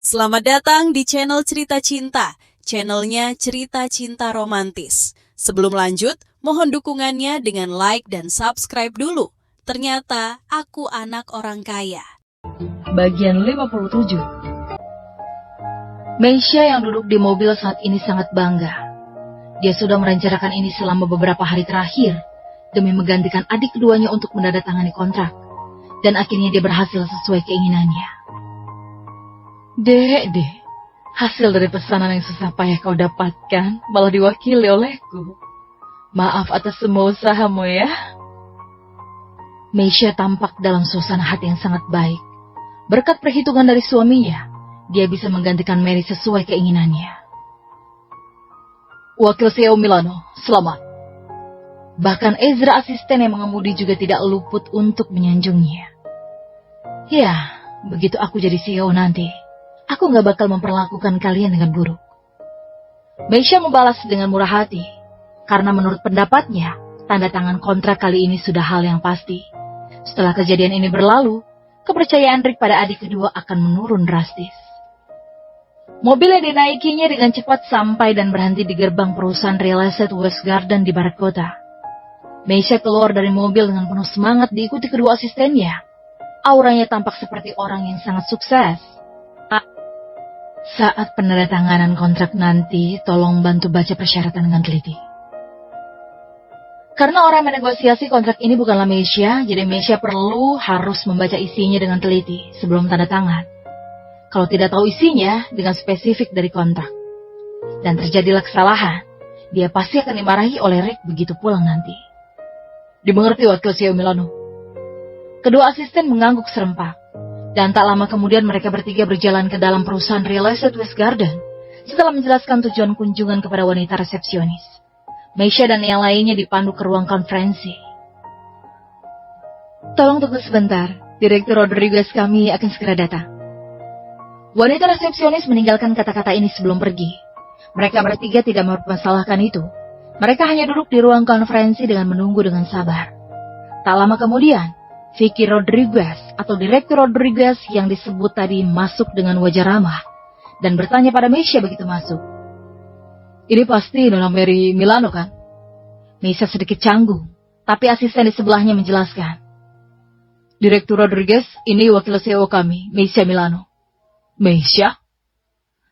Selamat datang di channel Cerita Cinta, channelnya Cerita Cinta Romantis. Sebelum lanjut, mohon dukungannya dengan like dan subscribe dulu. Ternyata aku anak orang kaya. Bagian 57. Meisha yang duduk di mobil saat ini sangat bangga. Dia sudah merencanakan ini selama beberapa hari terakhir demi menggantikan adik keduanya untuk menandatangani kontrak. Dan akhirnya dia berhasil sesuai keinginannya. Dek, hasil dari pesanan yang susah payah kau dapatkan malah diwakili olehku. Maaf atas semua usahamu ya. Meisha tampak dalam suasana hati yang sangat baik. Berkat perhitungan dari suaminya, dia bisa menggantikan Mary sesuai keinginannya. Wakil CEO Milano, selamat. Bahkan Ezra asisten yang mengemudi juga tidak luput untuk menyanjungnya. Ya, begitu aku jadi CEO nanti, aku gak bakal memperlakukan kalian dengan buruk. Meisha membalas dengan murah hati, karena menurut pendapatnya, tanda tangan kontrak kali ini sudah hal yang pasti. Setelah kejadian ini berlalu, kepercayaan Rick pada adik kedua akan menurun drastis. Mobil yang dinaikinya dengan cepat sampai dan berhenti di gerbang perusahaan real estate West Garden di barat kota. Meisha keluar dari mobil dengan penuh semangat diikuti kedua asistennya. Auranya tampak seperti orang yang sangat sukses. Saat penandatanganan kontrak nanti, tolong bantu baca persyaratan dengan teliti. Karena orang yang menegosiasi kontrak ini bukanlah Meisha, jadi Meisha harus membaca isinya dengan teliti sebelum tanda tangan. Kalau tidak tahu isinya dengan spesifik dari kontrak, dan terjadilah kesalahan, dia pasti akan dimarahi oleh Rick begitu pulang nanti. Dimengerti Wakil CEO Milano? Kedua asisten mengangguk serempak, dan tak lama kemudian mereka bertiga berjalan ke dalam perusahaan real estate West Garden setelah menjelaskan tujuan kunjungan kepada wanita resepsionis. Meisha dan yang lainnya dipandu ke ruang konferensi. Tolong tunggu sebentar, Direktur Rodriguez kami akan segera datang. Wanita resepsionis meninggalkan kata-kata ini sebelum pergi. Mereka bertiga tidak mempermasalahkan itu. Mereka hanya duduk di ruang konferensi dengan menunggu dengan sabar. Tak lama kemudian, Vicky Rodriguez atau Direktur Rodriguez yang disebut tadi masuk dengan wajah ramah dan bertanya pada Meisha begitu masuk. Ini pasti Nona Mary Milano kan? Meisha sedikit canggung, tapi asisten di sebelahnya menjelaskan. Direktur Rodriguez, ini wakil CEO kami, Meisha Milano. Meisha?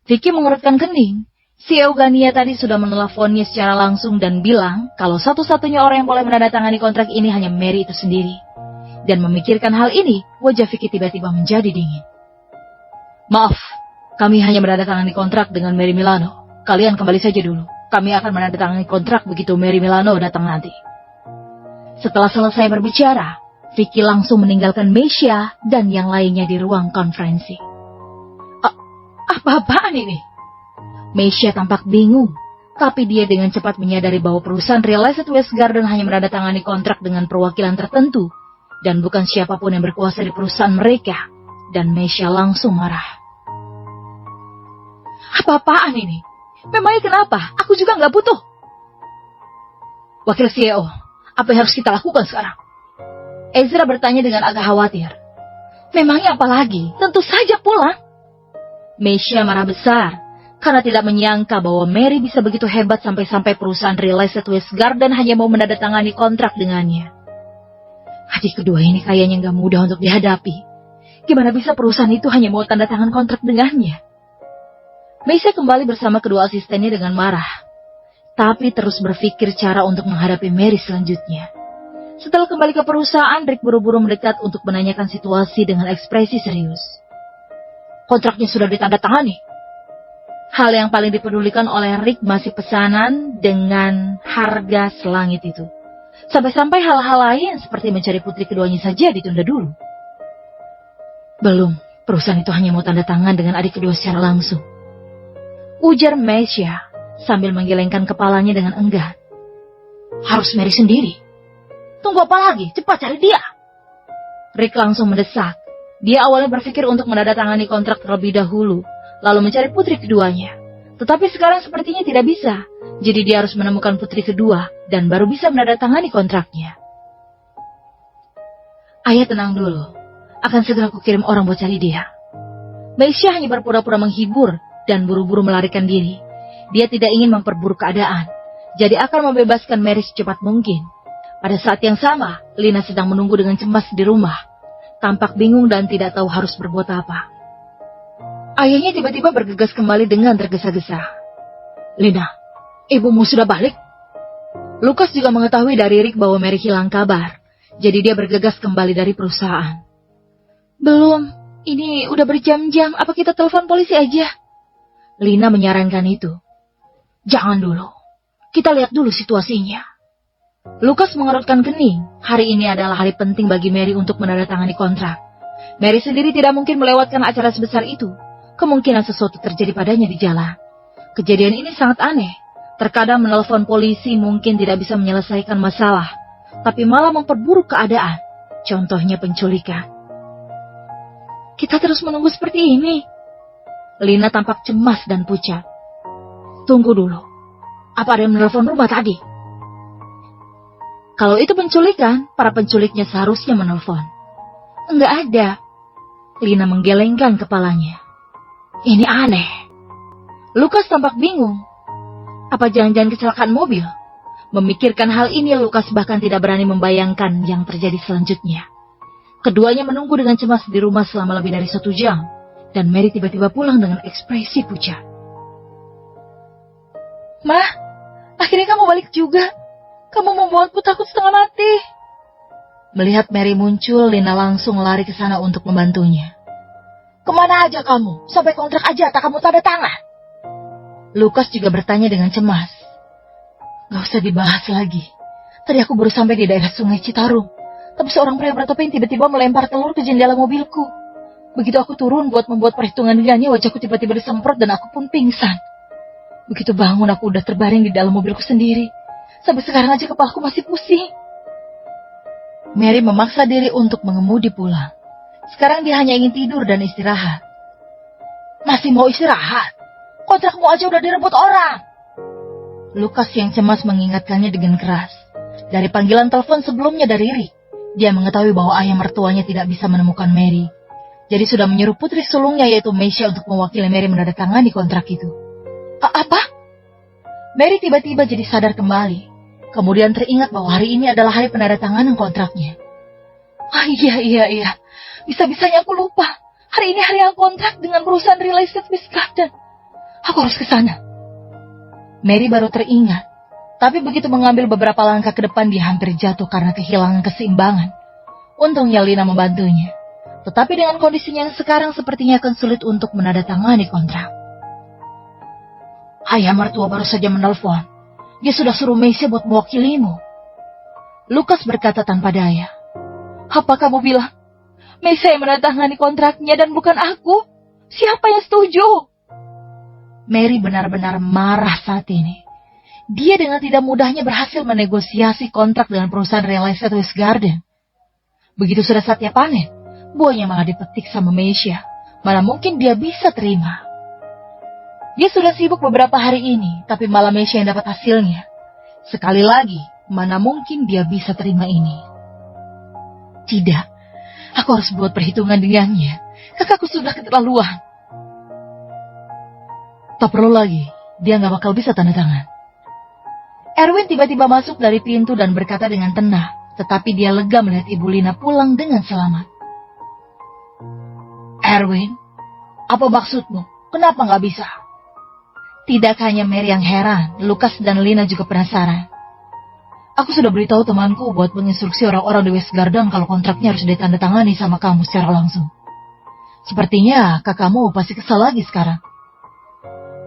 Vicky mengerutkan kening. CEO Gania tadi sudah meneleponnya secara langsung dan bilang kalau satu-satunya orang yang boleh menandatangani kontrak ini hanya Mary itu sendiri. Dan memikirkan hal ini, wajah Vicky tiba-tiba menjadi dingin. Maaf, kami hanya menandatangani kontrak dengan Mary Milano. Kalian kembali saja dulu. Kami akan menandatangani kontrak begitu Mary Milano datang nanti. Setelah selesai berbicara, Vicky langsung meninggalkan Meisha dan yang lainnya di ruang konferensi. Apa-apaan ini? Meisha tampak bingung, tapi dia dengan cepat menyadari bahwa perusahaan real estate West Garden hanya menandatangani kontrak dengan perwakilan tertentu dan bukan siapapun yang berkuasa di perusahaan mereka, dan Meisha langsung marah. Apa-apaan ini? Memangnya kenapa? Aku juga nggak butuh. Wakil CEO, apa yang harus kita lakukan sekarang? Ezra bertanya dengan agak khawatir. Memangnya apa lagi? Tentu saja pulang. Meisha marah besar, karena tidak menyangka bahwa Mary bisa begitu hebat sampai-sampai perusahaan real estate West Garden hanya mau menandatangani kontrak dengannya. Adik kedua ini kayaknya nggak mudah untuk dihadapi. Gimana bisa perusahaan itu hanya mau tanda tangan kontrak dengannya? Meisha kembali bersama kedua asistennya dengan marah, tapi terus berpikir cara untuk menghadapi Mary selanjutnya. Setelah kembali ke perusahaan, Rick buru-buru mendekat untuk menanyakan situasi dengan ekspresi serius. Kontraknya sudah ditandatangani. Hal yang paling dipedulikan oleh Rick masih pesanan dengan harga selangit itu. Sampai-sampai hal-hal lain seperti mencari putri keduanya saja ditunda dulu. Belum, perusahaan itu hanya mau tanda tangan dengan adik kedua secara langsung. Ujar Meisha sambil menggelengkan kepalanya dengan enggan. Harus Mary sendiri. Tunggu apa lagi? Cepat cari dia. Rick langsung mendesak. Dia awalnya berpikir untuk menandatangani kontrak terlebih dahulu, lalu mencari putri keduanya. Tetapi sekarang sepertinya tidak bisa. Jadi dia harus menemukan putri kedua dan baru bisa menandatangani kontraknya. Ayah tenang dulu. Akan segera kukirim orang buat cari dia. Meisha hanya berpura-pura menghibur dan buru-buru melarikan diri. Dia tidak ingin memperburuk keadaan, jadi akan membebaskan Mary secepat mungkin. Pada saat yang sama, Lina sedang menunggu dengan cemas di rumah. Tampak bingung dan tidak tahu harus berbuat apa. Ayahnya tiba-tiba bergegas kembali dengan tergesa-gesa. "Lina, ibumu sudah balik?" Lukas juga mengetahui dari Rick bahwa Mary hilang kabar, jadi dia bergegas kembali dari perusahaan. "Belum, ini udah berjam-jam, apa kita telepon polisi aja?" Lina menyarankan itu. "Jangan dulu, kita lihat dulu situasinya." Lukas mengerutkan kening. Hari ini adalah hari penting bagi Mary untuk menandatangani kontrak. Mary sendiri tidak mungkin melewatkan acara sebesar itu. Kemungkinan sesuatu terjadi padanya di jalan. Kejadian ini sangat aneh. Terkadang menelpon polisi mungkin tidak bisa menyelesaikan masalah, tapi malah memperburuk keadaan. Contohnya penculikan. "Kita terus menunggu seperti ini." Lina tampak cemas dan pucat. "Tunggu dulu. Apa ada yang menelpon rumah tadi?" Kalau itu penculikan, para penculiknya seharusnya menelpon. "Enggak ada." Lina menggelengkan kepalanya. "Ini aneh." Lukas tampak bingung. Apa jangan-jangan kecelakaan mobil? Memikirkan hal ini, Lukas bahkan tidak berani membayangkan yang terjadi selanjutnya. Keduanya menunggu dengan cemas di rumah selama lebih dari 1 jam, dan Mary tiba-tiba pulang dengan ekspresi pucat. "Ma, akhirnya kamu balik juga. Kamu membuatku takut setengah mati." Melihat Mary muncul, Lina langsung lari ke sana untuk membantunya. "Kemana aja kamu? Sampai kontrak aja tak kamu tanda tangan?" Lukas juga bertanya dengan cemas. "Gak usah dibahas lagi. Tadi aku baru sampai di daerah Sungai Citarum. Tapi seorang pria bertopeng tiba-tiba melempar telur ke jendela mobilku. Begitu aku turun buat membuat perhitungan nilainya, wajahku tiba-tiba disemprot dan aku pun pingsan. Begitu bangun, aku udah terbaring di dalam mobilku sendiri. Sampai sekarang aja kepalaku masih pusing." Mary memaksa diri untuk mengemudi pulang. Sekarang dia hanya ingin tidur dan istirahat. "Masih mau istirahat? Kontrakmu aja udah direbut orang." Lukas yang cemas mengingatkannya dengan keras. Dari panggilan telepon sebelumnya dari Rick, dia mengetahui bahwa ayah mertuanya tidak bisa menemukan Mary. Jadi sudah menyuruh putri sulungnya yaitu Meisha untuk mewakili Mary menandatangani kontrak itu. Apa? Mary tiba-tiba jadi sadar kembali. Kemudian teringat bahwa hari ini adalah hari penandatanganan kontraknya. Iya. Bisa-bisanya aku lupa. Hari ini hari yang kontrak dengan perusahaan real estate Miss Garden. Aku harus ke sana. Mary baru teringat. Tapi begitu mengambil beberapa langkah ke depan, dia hampir jatuh karena kehilangan keseimbangan. Untungnya Lina membantunya. Tetapi dengan kondisinya yang sekarang sepertinya akan sulit untuk menandatangani kontrak. "Ayah mertua baru saja menelpon. Dia sudah suruh Meisha buat mewakilimu." Lukas berkata tanpa daya. "Apa kamu bilang? Meisha yang menandatangani kontraknya dan bukan aku? Siapa yang setuju?" Mary benar-benar marah saat ini. Dia dengan tidak mudahnya berhasil menegosiasi kontrak dengan perusahaan real estate West Garden. Begitu sudah saatnya panen, buahnya malah dipetik sama Meisha. Mana mungkin dia bisa terima. Dia sudah sibuk beberapa hari ini, tapi malah Meisha yang dapat hasilnya. Sekali lagi, mana mungkin dia bisa terima ini. Tidak, aku harus buat perhitungan dengannya. Kakakku sudah keterlaluan. Tak perlu lagi, dia gak bakal bisa tanda tangan. Erwin tiba-tiba masuk dari pintu dan berkata dengan tenang, tetapi dia lega melihat Ibu Lina pulang dengan selamat. "Erwin, apa maksudmu? Kenapa gak bisa?" Tidak hanya Mary yang heran, Lukas dan Lina juga penasaran. "Aku sudah beritahu temanku buat menginstruksi orang-orang di West Garden kalau kontraknya harus ditandatangani sama kamu secara langsung. Sepertinya kakakmu pasti kesal lagi sekarang."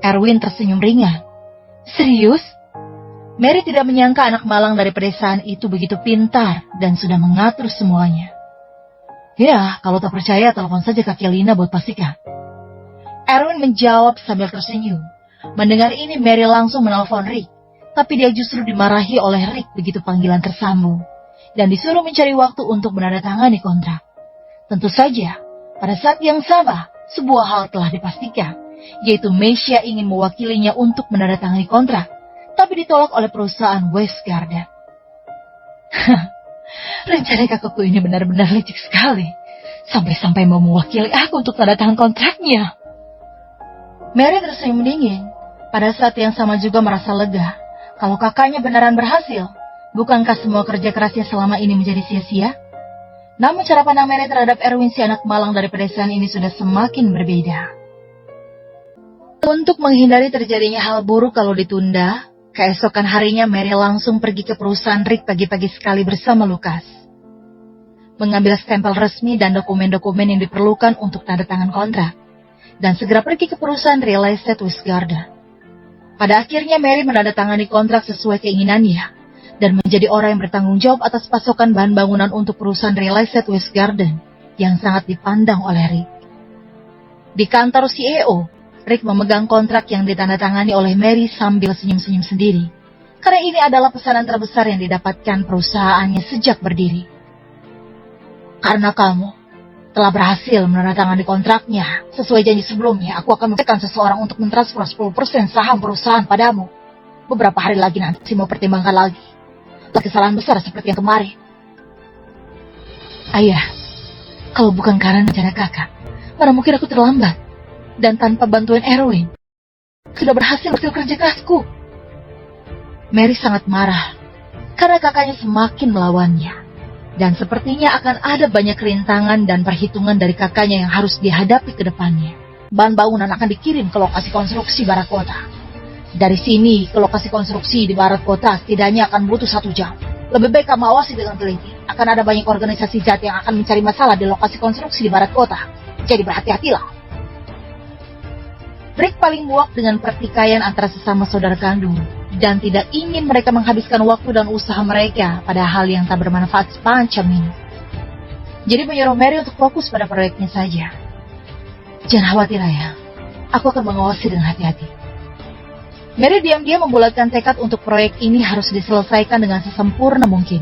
Erwin tersenyum ringan. "Serius?" Mary tidak menyangka anak malang dari pedesaan itu begitu pintar dan sudah mengatur semuanya. "Ya, kalau tak percaya telepon saja kaki Lina buat pastikan." Erwin menjawab sambil tersenyum. Mendengar ini Mary langsung menelpon Rick, tapi dia justru dimarahi oleh Rick begitu panggilan tersambung dan disuruh mencari waktu untuk menandatangani kontrak. Tentu saja, pada saat yang sama, sebuah hal telah dipastikan, yaitu Meisha ingin mewakilinya untuk menandatangani kontrak, tapi ditolak oleh perusahaan West Garden. Rencana kakakku ini benar-benar licik sekali. Sampai-sampai mau mewakili aku untuk tanda tangan kontraknya. Mary tersenyum dingin. Pada saat yang sama juga merasa lega. Kalau kakaknya beneran berhasil, bukankah semua kerja kerasnya selama ini menjadi sia-sia? Namun cara pandang Mary terhadap Erwin si anak malang dari pedesaan ini sudah semakin berbeda. Untuk menghindari terjadinya hal buruk kalau ditunda, keesokan harinya Mary langsung pergi ke perusahaan Rick pagi-pagi sekali bersama Lucas. Mengambil stempel resmi dan dokumen-dokumen yang diperlukan untuk tanda tangan kontrak, dan segera pergi ke perusahaan real estate West Garden. Pada akhirnya Mary menandatangani kontrak sesuai keinginannya, dan menjadi orang yang bertanggung jawab atas pasokan bahan bangunan untuk perusahaan real estate West Garden, yang sangat dipandang oleh Rick. Di kantor CEO, Rick memegang kontrak yang ditandatangani oleh Mary sambil senyum-senyum sendiri, karena ini adalah pesanan terbesar yang didapatkan perusahaannya sejak berdiri. Karena kamu telah berhasil menandatangani kontraknya, sesuai janji sebelumnya, aku akan memberikan seseorang untuk mentransfer 10% saham perusahaan padamu. Beberapa hari lagi nanti mau pertimbangkan lagi. Kesalahan besar seperti yang kemarin. Ayah, kalau bukan karena rencana kakak, mana mungkin aku terlambat. Dan tanpa bantuan Erwin, sudah berhasil kerja kerasku. Mary sangat marah, karena kakaknya semakin melawannya. Dan sepertinya akan ada banyak rintangan dan perhitungan dari kakaknya yang harus dihadapi ke depannya. Bahan bangunan akan dikirim ke lokasi konstruksi barat kota. Dari sini ke lokasi konstruksi di barat kota setidaknya akan butuh 1 jam. Lebih baik kamu awasi dengan teliti. Akan ada banyak organisasi jahat yang akan mencari masalah di lokasi konstruksi di barat kota. Jadi berhati-hatilah. Rick paling muak dengan pertikaian antara sesama saudara kandung, dan tidak ingin mereka menghabiskan waktu dan usaha mereka pada hal yang tak bermanfaat semacam ini. Jadi menyuruh Mary untuk fokus pada proyeknya saja. Jangan khawatir ayah, aku akan mengawasi dengan hati-hati. Mary diam-diam membulatkan tekad untuk proyek ini harus diselesaikan dengan sesempurna mungkin,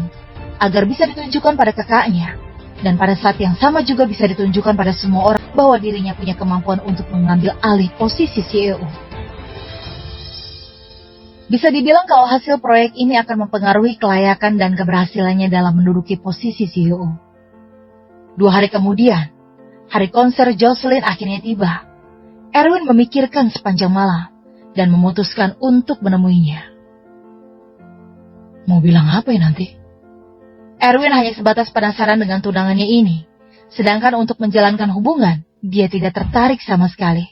agar bisa ditunjukkan pada kakaknya, dan pada saat yang sama juga bisa ditunjukkan pada semua orang bahwa dirinya punya kemampuan untuk mengambil alih posisi CEO. Bisa dibilang kalau hasil proyek ini akan mempengaruhi kelayakan dan keberhasilannya dalam menduduki posisi CEO. 2 hari kemudian, hari konser Jocelyn akhirnya tiba. Erwin memikirkan sepanjang malam dan memutuskan untuk menemuinya. Mau bilang apa ya nanti? Erwin hanya sebatas penasaran dengan tunangannya ini, sedangkan untuk menjalankan hubungan, dia tidak tertarik sama sekali.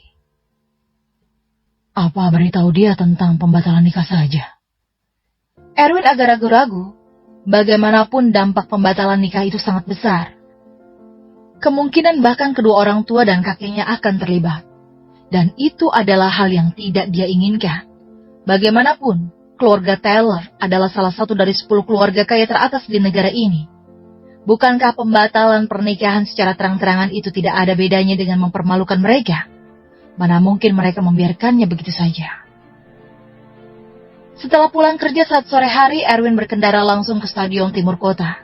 Apa beritahu dia tentang pembatalan nikah saja? Erwin agak ragu-ragu. Bagaimanapun dampak pembatalan nikah itu sangat besar. Kemungkinan bahkan kedua orang tua dan kakeknya akan terlibat. Dan itu adalah hal yang tidak dia inginkan. Bagaimanapun, keluarga Taylor adalah salah satu dari 10 keluarga kaya teratas di negara ini. Bukankah pembatalan pernikahan secara terang-terangan itu tidak ada bedanya dengan mempermalukan mereka? Mana mungkin mereka membiarkannya begitu saja. Setelah pulang kerja saat sore hari, Erwin berkendara langsung ke Stadion Timur Kota.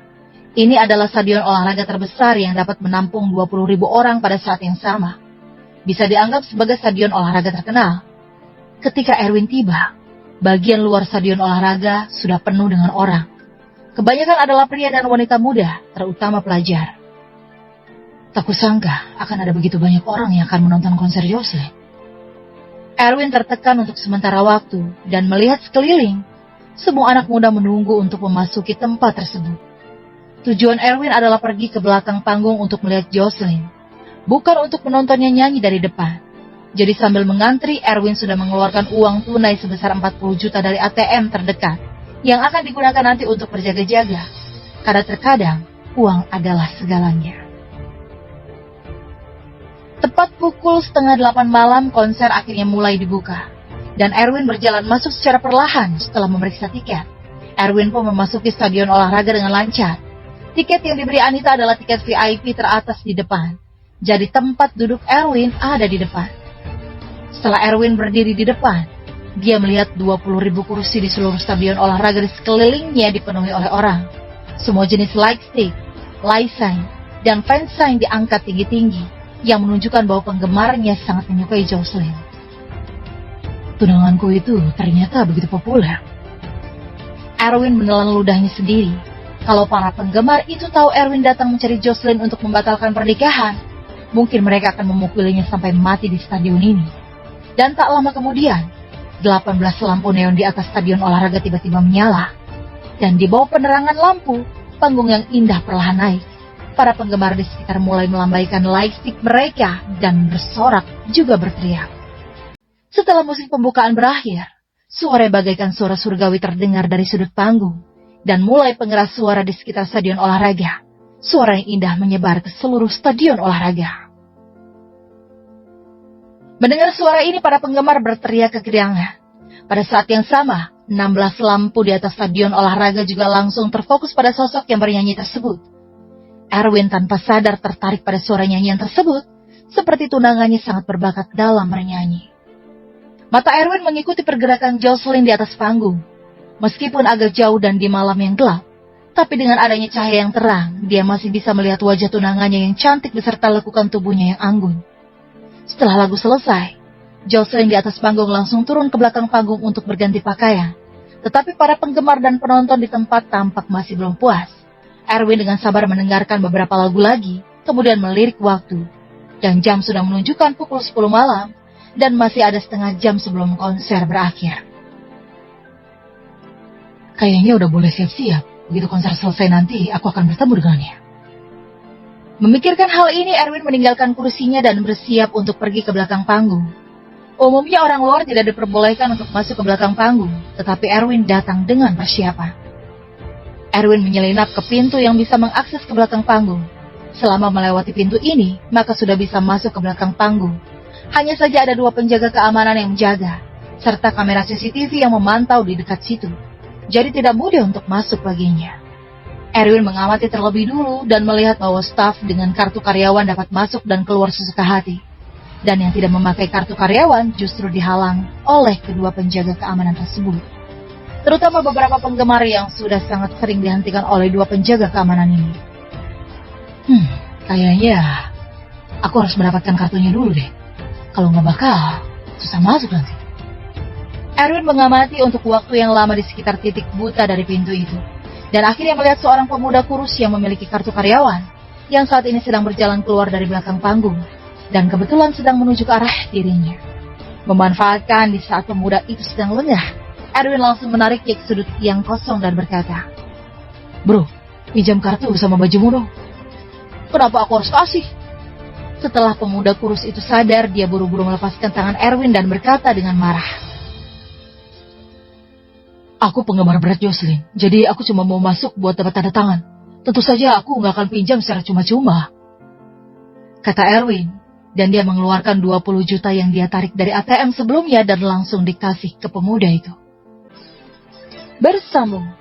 Ini adalah stadion olahraga terbesar yang dapat menampung 20.000 orang pada saat yang sama. Bisa dianggap sebagai stadion olahraga terkenal. Ketika Erwin tiba, bagian luar stadion olahraga sudah penuh dengan orang. Kebanyakan adalah pria dan wanita muda, terutama pelajar. Tak kusangka akan ada begitu banyak orang yang akan menonton konser Jocelyn. Erwin tertekan untuk sementara waktu dan melihat sekeliling. Semua anak muda menunggu untuk memasuki tempat tersebut. Tujuan Erwin adalah pergi ke belakang panggung untuk melihat Jocelyn, bukan untuk menontonnya nyanyi dari depan. Jadi sambil mengantri, Erwin sudah mengeluarkan uang tunai sebesar 40 juta dari ATM terdekat, yang akan digunakan nanti untuk berjaga-jaga. Karena terkadang, uang adalah segalanya. Tepat pukul 7:30 malam, konser akhirnya mulai dibuka. Dan Erwin berjalan masuk secara perlahan setelah memeriksa tiket. Erwin pun memasuki stadion olahraga dengan lancar. Tiket yang diberi Anita adalah tiket VIP teratas di depan. Jadi tempat duduk Erwin ada di depan. Setelah Erwin berdiri di depan, dia melihat 20.000 kursi di seluruh stadion olahraga di sekelilingnya dipenuhi oleh orang. Semua jenis light stick, light sign, dan fan sign diangkat tinggi-tinggi, yang menunjukkan bahwa penggemarnya sangat menyukai Jocelyn. Tunanganku itu ternyata begitu populer. Erwin menelan ludahnya sendiri. Kalau para penggemar itu tahu Erwin datang mencari Jocelyn untuk membatalkan pernikahan, mungkin mereka akan memukulinya sampai mati di stadion ini. Dan tak lama kemudian, 18 lampu neon di atas stadion olahraga tiba-tiba menyala. Dan di bawah penerangan lampu, panggung yang indah perlahan naik. Para penggemar di sekitar mulai melambaikan lightstick mereka dan bersorak juga berteriak. Setelah musik pembukaan berakhir, suara bagaikan suara surgawi terdengar dari sudut panggung. Dan mulai pengeras suara di sekitar stadion olahraga. Suara yang indah menyebar ke seluruh stadion olahraga. Mendengar suara ini, para penggemar berteriak kegeriangan. Pada saat yang sama, 16 lampu di atas stadion olahraga juga langsung terfokus pada sosok yang bernyanyi tersebut. Erwin tanpa sadar tertarik pada suara nyanyian tersebut, seperti tunangannya sangat berbakat dalam bernyanyi. Mata Erwin mengikuti pergerakan Jocelyn di atas panggung. Meskipun agak jauh dan di malam yang gelap, tapi dengan adanya cahaya yang terang, dia masih bisa melihat wajah tunangannya yang cantik beserta lekukan tubuhnya yang anggun. Setelah lagu selesai, Jocelyn di atas panggung langsung turun ke belakang panggung untuk berganti pakaian. Tetapi para penggemar dan penonton di tempat tampak masih belum puas. Erwin dengan sabar mendengarkan beberapa lagu lagi, kemudian melirik waktu. Dan jam sudah menunjukkan pukul 10 malam, dan masih ada setengah jam sebelum konser berakhir. Kayaknya udah boleh siap-siap. Begitu konser selesai nanti, aku akan bertemu dengannya. Memikirkan hal ini, Erwin meninggalkan kursinya dan bersiap untuk pergi ke belakang panggung. Umumnya orang luar tidak diperbolehkan untuk masuk ke belakang panggung, tetapi Erwin datang dengan persiapan. Erwin menyelinap ke pintu yang bisa mengakses ke belakang panggung. Selama melewati pintu ini, maka sudah bisa masuk ke belakang panggung. Hanya saja ada 2 penjaga keamanan yang menjaga, serta kamera CCTV yang memantau di dekat situ. Jadi tidak mudah untuk masuk baginya. Erwin mengamati terlebih dulu dan melihat bahwa staf dengan kartu karyawan dapat masuk dan keluar sesuka hati. Dan yang tidak memakai kartu karyawan justru dihalang oleh kedua penjaga keamanan tersebut. Terutama beberapa penggemar yang sudah sangat sering dihentikan oleh 2 penjaga keamanan ini. Kayaknya aku harus mendapatkan kartunya dulu deh. Kalau nggak bakal susah masuk nanti. Erwin mengamati untuk waktu yang lama di sekitar titik buta dari pintu itu. Dan akhirnya melihat seorang pemuda kurus yang memiliki kartu karyawan, yang saat ini sedang berjalan keluar dari belakang panggung, dan kebetulan sedang menuju ke arah dirinya. Memanfaatkan di saat pemuda itu sedang lengah, Erwin langsung menariknya ke sudut yang kosong dan berkata, "Bro, pinjam kartu sama bajumu dong." "Kenapa aku harus kasih?" Setelah pemuda kurus itu sadar, dia buru-buru melepaskan tangan Erwin dan berkata dengan marah, "Aku penggemar berat Jocelyn, jadi aku cuma mau masuk buat dapat tanda tangan. Tentu saja aku nggak akan pinjam secara cuma-cuma," kata Erwin, dan dia mengeluarkan 20 juta yang dia tarik dari ATM sebelumnya dan langsung dikasih ke pemuda itu. Bersambung